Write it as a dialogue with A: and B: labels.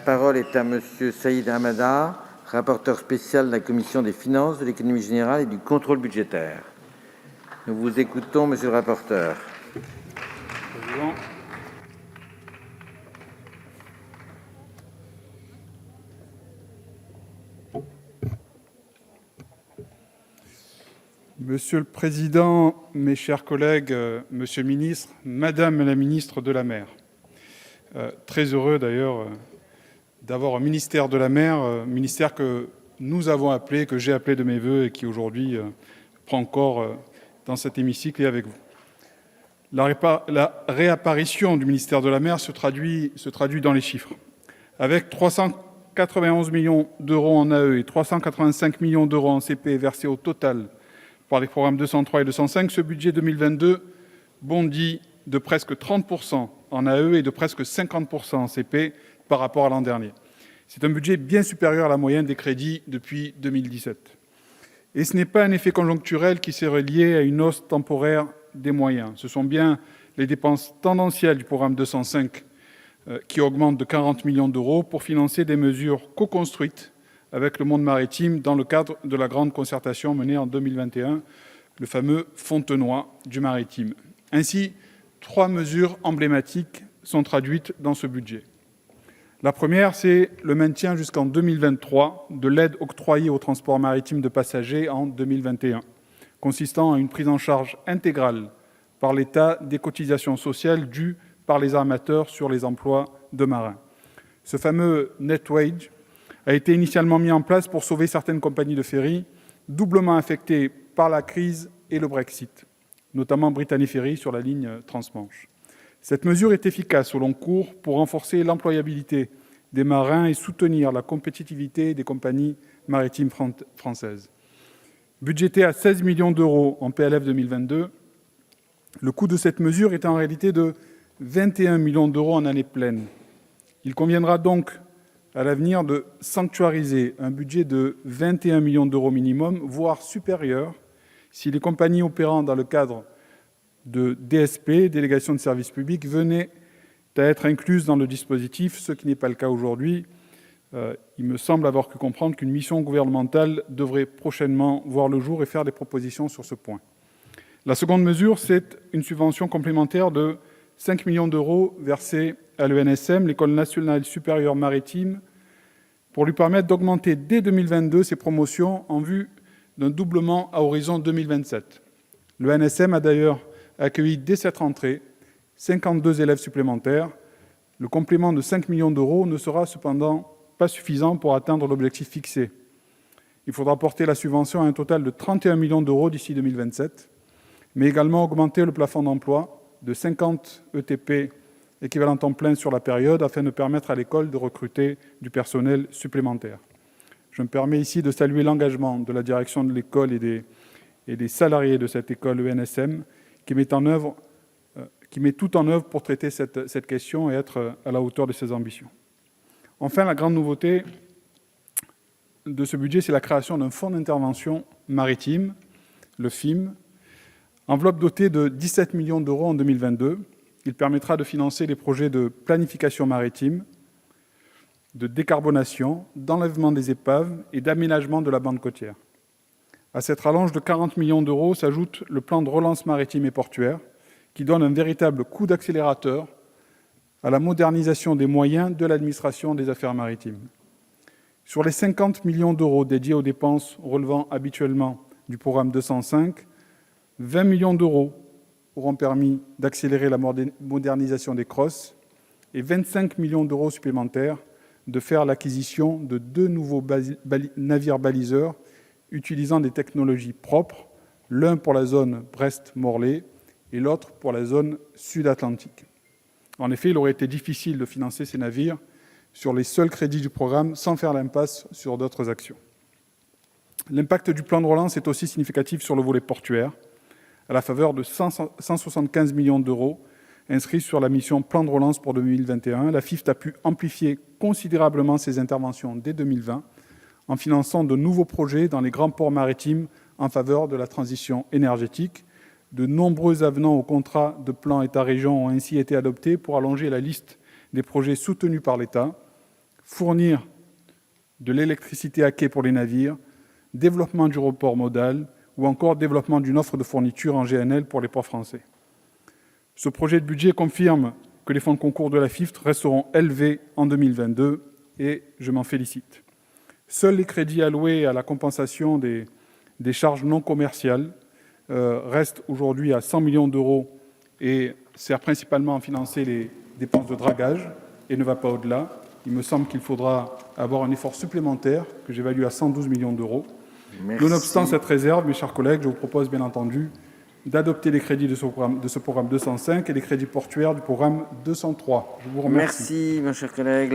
A: parole est à Monsieur Saïd Hamada, rapporteur spécial de la Commission des finances, de l'économie générale et du contrôle budgétaire. Nous vous écoutons, monsieur le rapporteur.
B: Monsieur le Président, mes chers collègues, Monsieur le Ministre, Madame la Ministre de la Mer. Très heureux d'ailleurs d'avoir un ministère de la Mer, ministère que nous avons appelé, que j'ai appelé de mes voeux et qui aujourd'hui prend corps dans cet hémicycle et avec vous. La réapparition du ministère de la Mer se traduit dans les chiffres. Avec 391 millions d'euros en AE et 385 millions d'euros en CP versés au total par les programmes 203 et 205, ce budget 2022 bondit de presque 30% en AE et de presque 50% en CP par rapport à l'an dernier. C'est un budget bien supérieur à la moyenne des crédits depuis 2017. Et ce n'est pas un effet conjoncturel qui serait lié à une hausse temporaire des moyens. Ce sont bien les dépenses tendancielles du programme 205 qui augmentent de 40 millions d'euros pour financer des mesures co-construites avec le monde maritime dans le cadre de la grande concertation menée en 2021, le fameux Fontenoy du maritime. Ainsi, 3 mesures emblématiques sont traduites dans ce budget. La première, c'est le maintien jusqu'en 2023 de l'aide octroyée au transport maritime de passagers en 2021, consistant à une prise en charge intégrale par l'État des cotisations sociales dues par les armateurs sur les emplois de marins. Ce fameux net wage a été initialement mis en place pour sauver certaines compagnies de ferry doublement affectées par la crise et le Brexit, notamment Brittany Ferries sur la ligne transmanche. Cette mesure est efficace au long cours pour renforcer l'employabilité des marins et soutenir la compétitivité des compagnies maritimes françaises. Budgété à 16 millions d'euros en PLF 2022, le coût de cette mesure est en réalité de 21 millions d'euros en année pleine. Il conviendra donc à l'avenir de sanctuariser un budget de 21 millions d'euros minimum, voire supérieur, si les compagnies opérant dans le cadre de DSP, délégation de service public, venaient à être incluses dans le dispositif, ce qui n'est pas le cas aujourd'hui. Il me semble avoir pu comprendre qu'une mission gouvernementale devrait prochainement voir le jour et faire des propositions sur ce point. La seconde mesure, c'est une subvention complémentaire de 5 millions d'euros versée à l'ENSM, l'École nationale supérieure maritime, pour lui permettre d'augmenter dès 2022 ses promotions en vue d'un doublement à horizon 2027. L'ENSM a d'ailleurs accueilli dès cette rentrée 52 élèves supplémentaires. Le complément de 5 millions d'euros ne sera cependant pas suffisant pour atteindre l'objectif fixé. Il faudra porter la subvention à un total de 31 millions d'euros d'ici 2027, mais également augmenter le plafond d'emploi de 50 ETP équivalent temps plein sur la période afin de permettre à l'école de recruter du personnel supplémentaire. Je me permets ici de saluer l'engagement de la direction de l'école et des salariés de cette école ENSM qui met tout en œuvre pour traiter cette question et être à la hauteur de ses ambitions. Enfin, la grande nouveauté de ce budget, c'est la création d'un fonds d'intervention maritime, le FIM, enveloppe dotée de 17 millions d'euros en 2022. Il permettra de financer les projets de planification maritime, de décarbonation, d'enlèvement des épaves et d'aménagement de la bande côtière. À cette rallonge de 40 millions d'euros s'ajoute le plan de relance maritime et portuaire, qui donne un véritable coup d'accélérateur à la modernisation des moyens de l'administration des affaires maritimes. Sur les 50 millions d'euros dédiés aux dépenses relevant habituellement du programme 205, 20 millions d'euros auront permis d'accélérer la modernisation des crosses et 25 millions d'euros supplémentaires de faire l'acquisition de 2 nouveaux navires baliseurs utilisant des technologies propres, l'un pour la zone Brest-Morlaix et l'autre pour la zone sud-atlantique. En effet, il aurait été difficile de financer ces navires sur les seuls crédits du programme sans faire l'impasse sur d'autres actions. L'impact du plan de relance est aussi significatif sur le volet portuaire, à la faveur de 175 millions d'euros inscrits sur la mission plan de relance pour 2021. La FIFT a pu amplifier considérablement ses interventions dès 2020 en finançant de nouveaux projets dans les grands ports maritimes en faveur de la transition énergétique. De nombreux avenants au contrat de plan État-région ont ainsi été adoptés pour allonger la liste des projets soutenus par l'État, fournir de l'électricité à quai pour les navires, développement du report modal ou encore développement d'une offre de fourniture en GNL pour les ports français. Ce projet de budget confirme que les fonds de concours de la FIFT resteront élevés en 2022 et je m'en félicite. Seuls les crédits alloués à la compensation des charges non commerciales restent aujourd'hui à 100 millions d'euros et sert principalement à financer les dépenses de dragage et ne va pas au-delà. Il me semble qu'il faudra avoir un effort supplémentaire que j'évalue à 112 millions d'euros. Nonobstant cette réserve, mes chers collègues, je vous propose bien entendu d'adopter les crédits de ce programme 205 et les crédits portuaires du programme 203. Je vous remercie.
A: Merci, mon cher collègue.